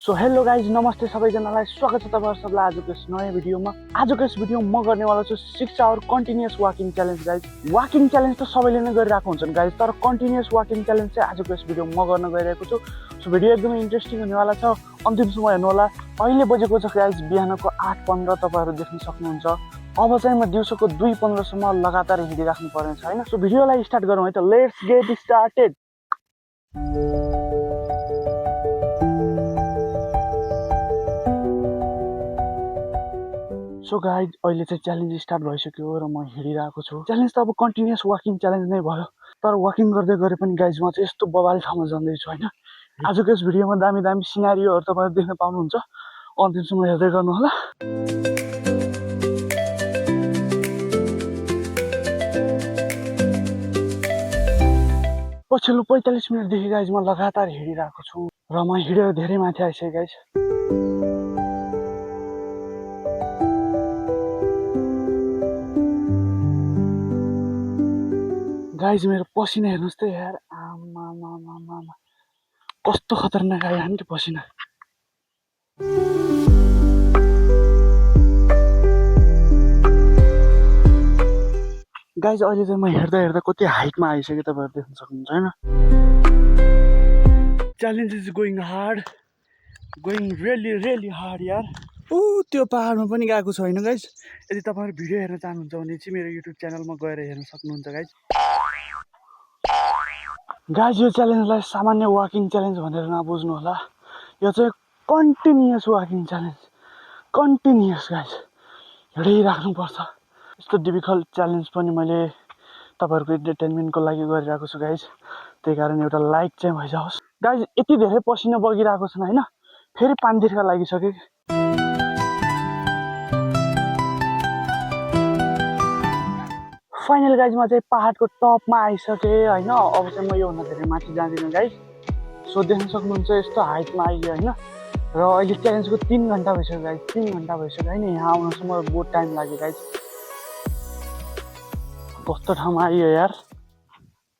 So hello guys नमस्ते सबैजनालाई स्वागत छ तपाईहरु सबैलाई आजको यस नयाँ भिडियोमा। आजको यस भिडियोमा म गर्नेवाला छु 6 hour continuous walking challenge guys. Walking challenge त सबैले नै गरिरहेको हुन्छन् गाइज, तर कन्टिन्युअस वाकिङ च्यालेन्ज चाहिँ आजको यस भिडियोमा म गर्न गइरहेको छु। सो भिडियो एकदमै इन्ट्रेस्टिङ हुनेवाला छ, अन्तिमसम्म हेर्नुहोला। अहिले बजेको छ गाइज बिहानको 8:15, तपाईहरु देख्न सक्नुहुन्छ। अब चाहिँ म दिउँसोको 2:15 सम्म लगातार हिँडिराख्नु पर्नेछ हैन। सो भिडियोलाई स्टार्ट गरौँ है त, let's get started. So guys अहिले चाहिँ च्यालेन्ज स्टार्ट भइसक्यो र म हिँडिरहेको छु। च्यालेन्ज त अब कन्टिन्युअस वाकिङ च्यालेन्ज नै भयो, तर वाकिङ गर्दै गरे पनि गाइज म चाहिँ यस्तो बवाल ठाउँमा जाँदैछु हैन। आजको यस भिडियोमा दामी दामी सिनारियोहरू तपाईहरु देख्न पाउनुहुन्छ, अन्तिमसम्म हेर्दै गर्नु होला। पछिल्लो 45 मिनटदेखि गाइज म लगातार हिँडिरहेको छु र म हिँडेर धेरै माथि आइसकेँ गाइज। गाइज मेरो पसिना हेर्नुहोस् त यार, आमा कस्तो खतरनाक आयो नि पसिना। गाइज अहिले चाहिँ म हेर्दा हेर्दा कति हाइटमा आइसकेँ, तपाईहरु देख्न सक्नुहुन्छ हैन। Challenge is going hard, going really hard यार। त्यो पहाडमा पनि गएको छु हैन गाइज। यदि तपाईहरु भिडियो हेर्न चाहनुहुन्छ भने चाहिँ मेरो युट्युब च्यानलमा गएर हेर्न सक्नुहुन्छ गाइज। गाइज यो च्यालेन्जलाई सामान्य वाकिङ च्यालेन्ज भनेर नबुझ्नु होला, यो चाहिँ continuous walking challenge, continuous guys हिँडिराख्नुपर्छ। यस्तो डिफिकल्ट च्यालेन्ज पनि मैले तपाईहरुको एन्टरटेनमेन्टको लागि गरिरहेको छु गाइज, त्यही कारण एउटा लाइक चाहिँ भइजाओस्। गाइज यति धेरै पसिना बगिरहेको छ हैन, फेरि पानीतिर्खा लागिसक्यो। फाइनल गाइज म चाहिँ पहाडको टपमा आइसकेँ हैन। अब चाहिँ म योभन्दा धेरै माथि जाँदिनँ गाइज। सो देख्न सक्नुहुन्छ यस्तो हाइटमा आइयो हैन। र अहिले च्यालेन्जको 3 घन्टा भइसक्यो गाइज, 3 घन्टा भइसक्यो हैन। यहाँ आउनसम्म बहुत टाइम लाग्यो गाइज। कस्तो ठाउँमा आइयो यार,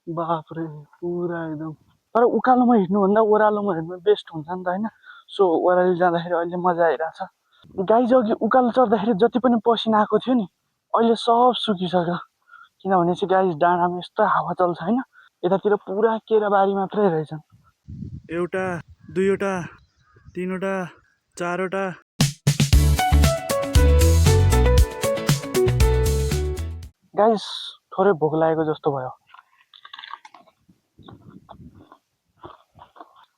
बाफरे पुरा एकदम। तर उकालोमा हिँड्नुभन्दा ओह्रालोमा हिँड्नु बेस्ट हुन्छ नि त हैन। सो ओह्रालो जाँदाखेरि अहिले मजा आइरहेछ गाइज। अघि उकालो चढ्दाखेरि जति पनि पसिना आएको थियो नि, अहिले सब सुकिसक्यो, किनभने चाहिँ गाइज डाँडामा यस्तो हावा चल्छ हैन। यतातिर पुरा केराबारी मात्रै रहेछन्। एउटा, दुईवटा, तीनवटा, चारवटा। गाइज थोरै भोक लागेको जस्तो भयो।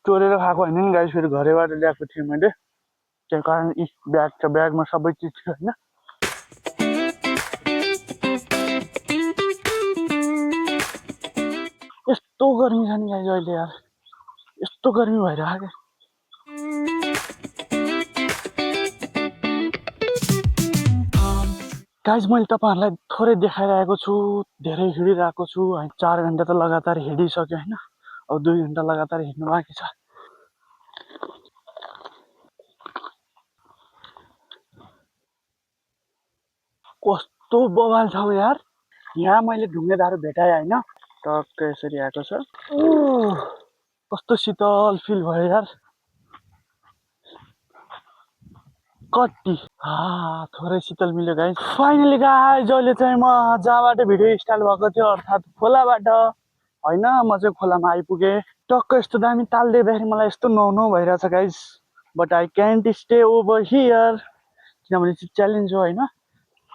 चोरेर खाएको होइन नि गाइज, फेरि घरैबाट ल्याएको थिएँ मैले, त्यही कारण ब्याग छ, ब्यागमा सबै चिज थियो होइन। यस्तो गर्मी छ नि गाइज अहिले यार, यस्तो गर्मी भइरहेको क्या। गाइज मैले तपाईहरुलाई थोरै देखाइरहेको छु, धेरै हिँडिरहेको छु। 4 घन्टा त लगातार हिँडिसक्यो होइन, अब 2 घन्टा लगातार हिँड्नु बाँकी छ। कस्तो बवाल छ यार, यहाँ मैले ढुङ्गेधारो भेटाएँ होइन, टक्क यसरी आएको छ। कस्तो शीतल फिल भयो यार, कति थोरै शीतल मिल्यो गाइज। फाइनली गाइज अहिले चाहिँ म जहाँबाट भिडियो स्टार्ट भएको थियो, अर्थात् खोलाबाट होइन, म चाहिँ खोलामा आइपुगेँ। टक्क यस्तो दामी ताल देख्दाखेरि मलाई यस्तो नुहाउनु भइरहेछ guys, but I can't stay over here, किनभने चाहिँ च्यालेन्ज हो होइन।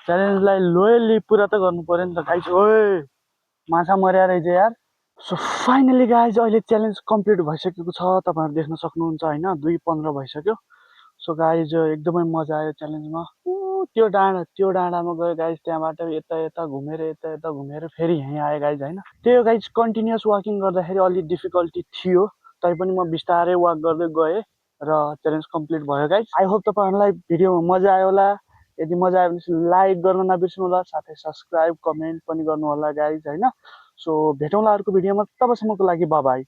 च्यालेन्जलाई लोयली पुरा त गर्नु पर्यो नि त गाइज। ओए माछा मर्या रहेछ यार। सो फाइनली गाइज अहिले च्यालेन्ज कम्प्लिट भइसकेको छ, तपाईहरु देख्न सक्नुहुन्छ होइन, 2:15 भइसक्यो। सो गाइज एकदमै मजा आयो च्यालेन्जमा। त्यो डाँडामा गयो गाइज, त्यहाँबाट यता घुमेर फेरि यहीँ आयो गाइज होइन। त्यो गाइज कन्टिन्युअस वाकिङ गर्दाखेरि अलि डिफिकल्टी थियो, तैपनि म बिस्तारै वाक गर्दै गएँ र च्यालेन्ज कम्प्लिट भयो गाइज। आई होप तपाईहरुलाई भिडियोमा मजा आयो होला। यदि मजा आयो भने लाइक गर्न नबिर्सनु होला, साथै सब्स्क्राइब कमेन्ट पनि गर्नु होला गाइज होइन। सो भेटौँला अर्को भिडियोमा, तबसम्मको लागि बाइ बाइ।